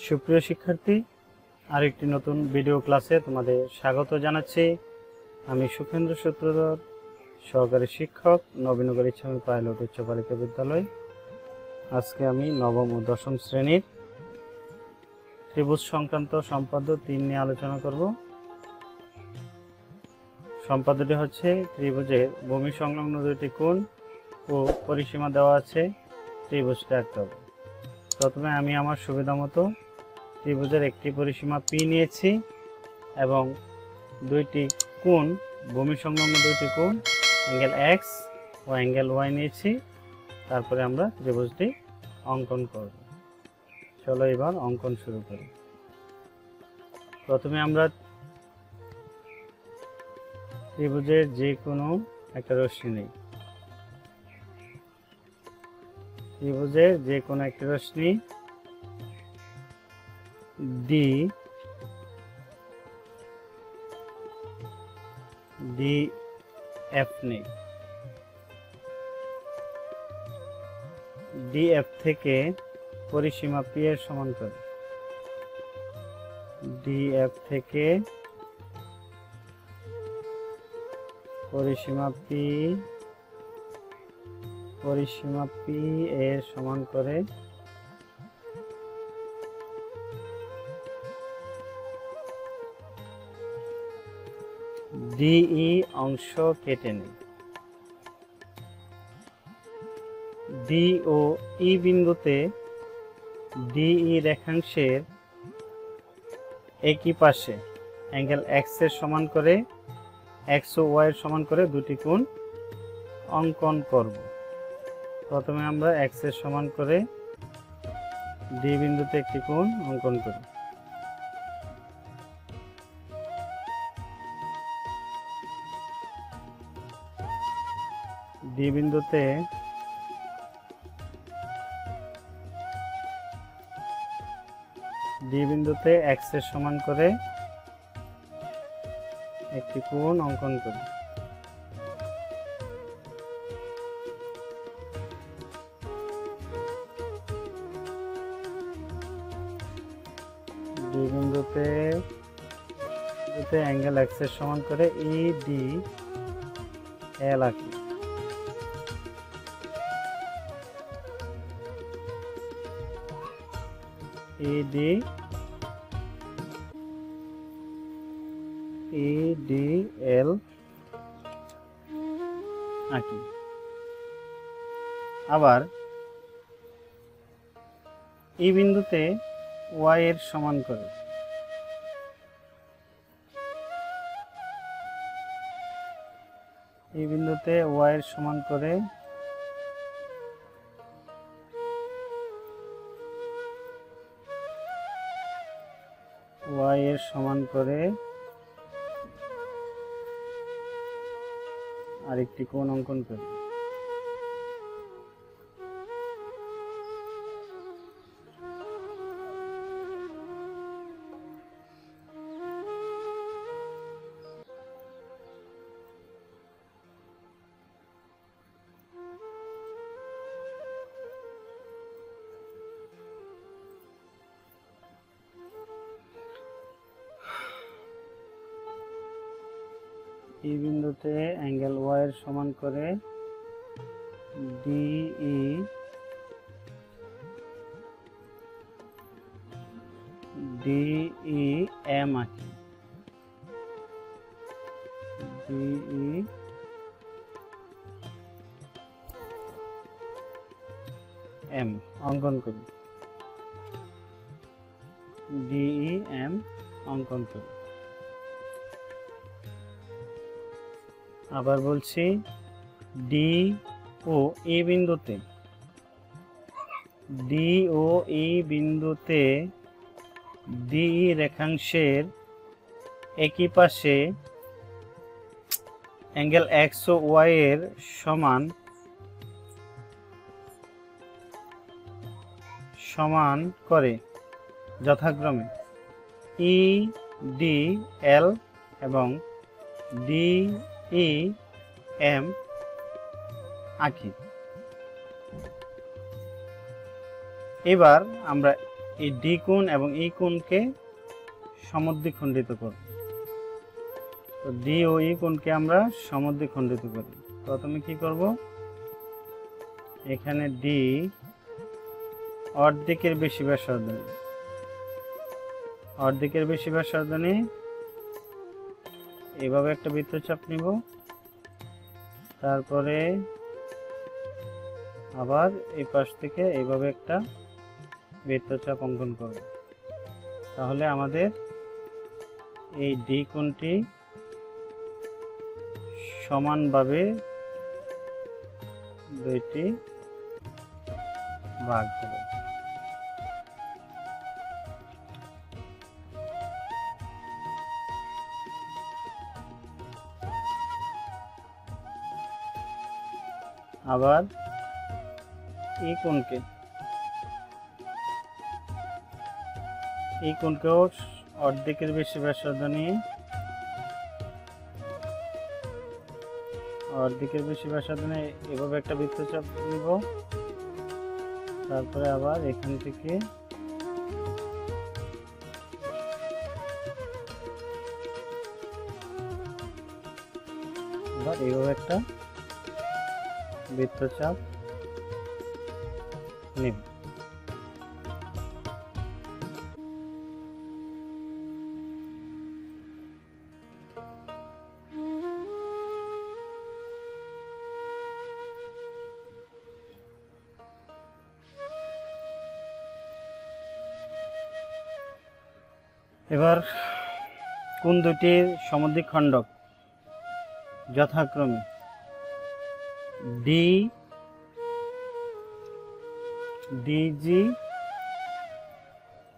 সুপ্রিয় শিক্ষার্থী, আরেকটি নতুন ভিডিও ক্লাসে তোমাদের স্বাগত জানাচ্ছি। আমি সুখেন্দ্র সূত্রধর, সহকারী শিক্ষক, নবীনগর ইচ্ছামী পাইলট উচ্চ বালিকা বিদ্যালয়। আজকে আমি নবম ও দশম শ্রেণীর ত্রিভুজ সংক্রান্ত সম্পাদ্য 3 নিয়ে আলোচনা করব। সম্পাদ্যটি হচ্ছে ত্রিভুজের ভূমি সংলগ্ন দুটি কোণ ও পরিসীমা দেওয়া আছে, ত্রিভুজটা আঁকতে হবে। প্রথমে আমি আমার সুবিধা মতো ত্রিভুজের একটি পরিসীমা P নিয়েছি এবং দুইটি কোণ, ভূমি সংলগ্ন দুইটি কোণ অ্যাঙ্গেল X ও অ্যাঙ্গেল Y নিয়েছি। তারপরে আমরা ত্রিভুজটি অঙ্কন করব। চলো এবার অঙ্কন শুরু করি। প্রথমে আমরা ত্রিভুজের যে কোনো একটা রশ্মি নেই। ত্রিভুজের যে কোনো একটা রশ্মি DF নেই। DF থেকে পরিসীমা P এর সমান করে। DF থেকে পরিসীমা P এর সমান করে DE অংশ কেটে নিই। D ও E বিন্দুতে DE রেখাংশের একই পাশে অ্যাঙ্গেল X এর সমান করে X ও Y এর সমান করে দুটি কোণ অঙ্কন করব। প্রথমে আমরা X এর সমান করে D বিন্দুতে একটি কোণ অঙ্কন করি। D বিন্দুতে X এর সমান করে একটি কোণ অঙ্কন করি। D বিন্দুতে অ্যাঙ্গেল X এর সমান করে EDL আঁকি। EDL আঁকি। আবার এই বিন্দুতে Y এর সমান করে Y এর সমান করে আরেকটি কোণ অঙ্কন করি। এই বিন্দুতে অ্যাঙ্গেল Y এর সমান করে DEM আঁকি। DEM অঙ্কন করি। DEM অঙ্কন করি। আবার বলছি, D ও E বিন্দুতে DE রেখাংশের একই পাশে অ্যাঙ্গেল X ও Y এর সমান করে যথাক্রমে EDL এবং DEM আঁকি। এবার আমরা এই ডি কোণ এবং ই কোণকে সমদ্বিখণ্ডিত করব। তো ডি ও ই কোণকে আমরা সমদ্বিখণ্ডিত করি। প্রথমে কি করব, এখানে ডি অর্ধেকের বেশি ব্যাসার্ধ নিই, অর্ধেকের বেশি ব্যাসার্ধ নিয়ে এভাবে একটা বৃত্তচাপ নিব, তারপরে আবার এই পাশ থেকে এইভাবে একটা বৃত্তচাপ অঙ্কন করব। তাহলে আমাদের এই ডি কোণটি সমানভাবে দুইটি ভাগ হবে। আবার এই কোণকেও অর্ধেকের বেশি ব্যাসার্ধ নিয়ে এভাবে একটা বৃত্তচাপ নিব, তারপরে আবার এখান থেকে আবার এইভাবে একটা বৃত্তচাপ নিব। এবার কোণ দুটির সমদ্বিখণ্ডক যথাক্রমে ডিজি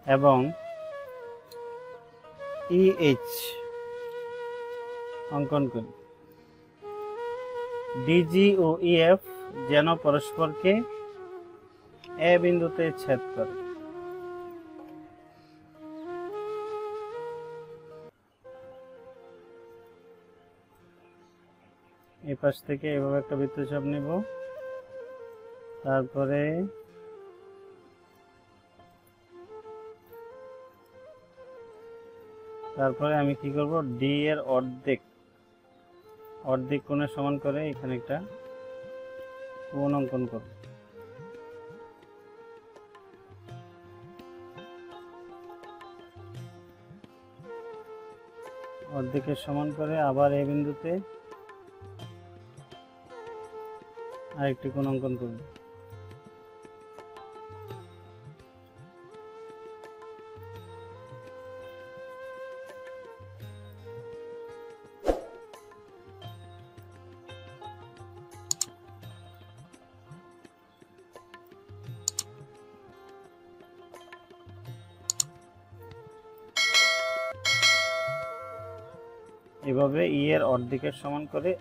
এবং ইএইচ অঙ্কন করি। ডিজি ও ইএফ যেন পরস্পরকে এ বিন্দুতে ছেদ করে। এই পাশ থেকে এভাবে একটা বৃত্তচাপ নেব, তারপরে আমি কি করব, ডি এর অর্ধেক কোণের সমান করে এখানে একটা কোণ অঙ্কন করব। অর্ধেকের সমান করে আবার এই বিন্দুতে আরেকটি কোণ অঙ্কন করব। এভাবে ই এর অর্ধেকের সমান করে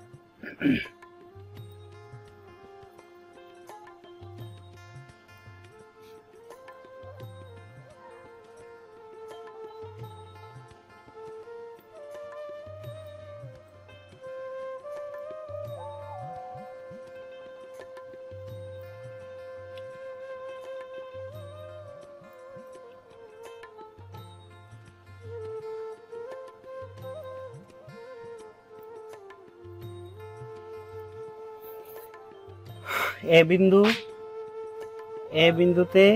এ বিন্দুতে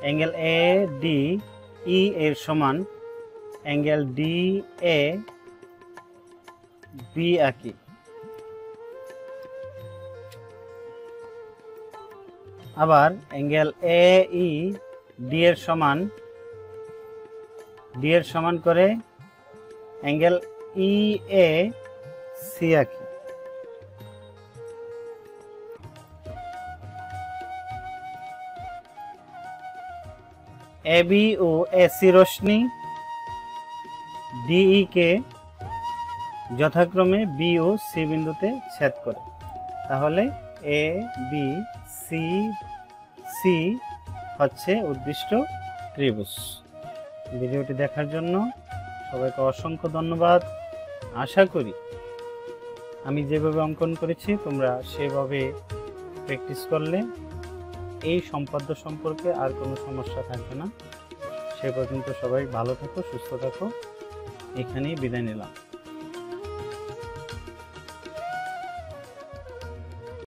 অ্যাঙ্গেল এ ডি ই এর সমান অ্যাঙ্গেল ডি এ বি আঁকি। আবার অ্যাঙ্গেল এ ই ডি এর সমান করে অ্যাঙ্গেল ই এ সি আঁকি। এবি ও এসি রশ্মি ডিই কে যথাক্রমে বি ও সি বিন্দুতে ছেদ করে। তাহলে এ বি সি সি হচ্ছে উদ্দিষ্ট ত্রিভুজ। ভিডিওটি দেখার জন্য সবাইকে অসংখ্য ধন্যবাদ। আশা করি আমি যেভাবে অঙ্কন করেছি তোমরা সেভাবে প্র্যাকটিস করলে এই সম্পাদ্য সম্পর্কে আর কোনো সমস্যা থাকবে না। সে পর্যন্ত সবাই ভালো থাকো, সুস্থ থাকো। এখানেই বিদায় নিলাম।